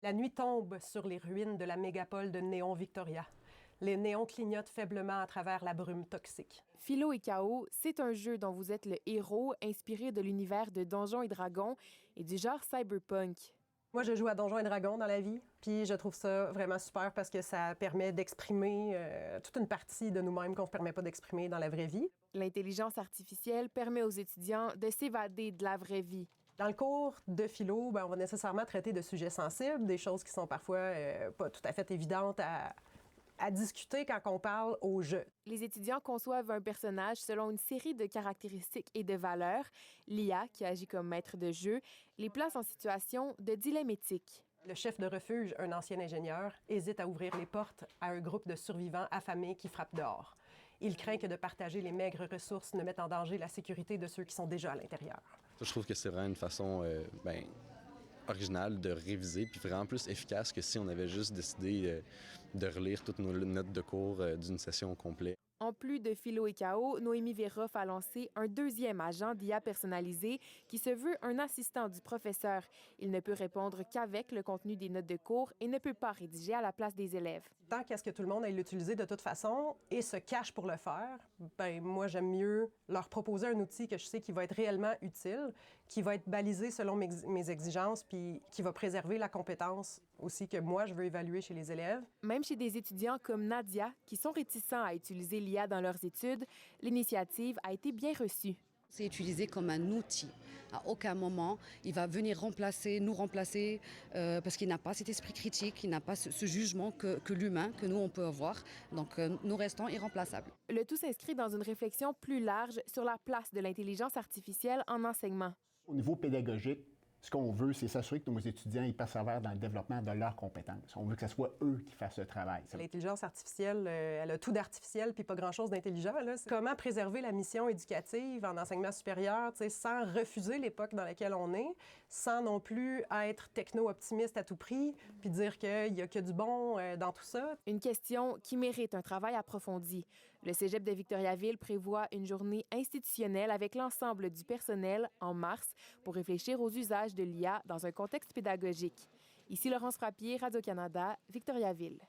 La nuit tombe sur les ruines de la mégapole de Néon Victoria. Les néons clignotent faiblement à travers la brume toxique. Philo et Chaos, c'est un jeu dont vous êtes le héros, inspiré de l'univers de Donjons et Dragons et du genre cyberpunk. Moi, je joue à Donjons et Dragons dans la vie, puis je trouve ça vraiment super parce que ça permet d'exprimer toute une partie de nous-mêmes qu'on ne se permet pas d'exprimer dans la vraie vie. L'intelligence artificielle permet aux étudiants de s'évader de la vraie vie. Dans le cours de philo, on va nécessairement traiter de sujets sensibles, des choses qui sont parfois pas tout à fait évidentes à discuter quand on parle au jeu. Les étudiants conçoivent un personnage selon une série de caractéristiques et de valeurs. L'IA, qui agit comme maître de jeu, les place en situation de dilemme éthique. Le chef de refuge, un ancien ingénieur, hésite à ouvrir les portes à un groupe de survivants affamés qui frappent dehors. Il craint que de partager les maigres ressources ne mette en danger la sécurité de ceux qui sont déjà à l'intérieur. Je trouve que c'est vraiment une façon originale de réviser, puis vraiment plus efficace que si on avait juste décidé de relire toutes nos notes de cours d'une session au complet. En plus de Philo et Chaos, Noémie Véroff a lancé un deuxième agent d'IA personnalisé qui se veut un assistant du professeur. Il ne peut répondre qu'avec le contenu des notes de cours et ne peut pas rédiger à la place des élèves. Tant qu'à ce que tout le monde aille l'utiliser de toute façon et se cache pour le faire, moi, j'aime mieux leur proposer un outil que je sais qui va être réellement utile, qui va être balisé selon mes exigences, puis qui va préserver la compétence aussi que moi, je veux évaluer chez les élèves. Même chez des étudiants comme Nadia, qui sont réticents à utiliser l'IA dans leurs études, l'initiative a été bien reçue. C'est utilisé comme un outil. À aucun moment, il va venir nous remplacer, parce qu'il n'a pas cet esprit critique, il n'a pas ce jugement que l'humain, que nous, on peut avoir. Donc, nous restons irremplaçables. Le tout s'inscrit dans une réflexion plus large sur la place de l'intelligence artificielle en enseignement. Au niveau pédagogique, ce qu'on veut, c'est s'assurer que nos étudiants y persévèrent dans le développement de leurs compétences. On veut que ce soit eux qui fassent le travail. L'intelligence artificielle, elle a tout d'artificiel puis pas grand-chose d'intelligent. Comment préserver la mission éducative en enseignement supérieur sans refuser l'époque dans laquelle on est, sans non plus être techno-optimiste à tout prix puis dire qu'il y a que du bon dans tout ça. Une question qui mérite un travail approfondi. Le Cégep de Victoriaville prévoit une journée institutionnelle avec l'ensemble du personnel en mars pour réfléchir aux usages de l'IA dans un contexte pédagogique. Ici Laurence Frappier, Radio-Canada, Victoriaville.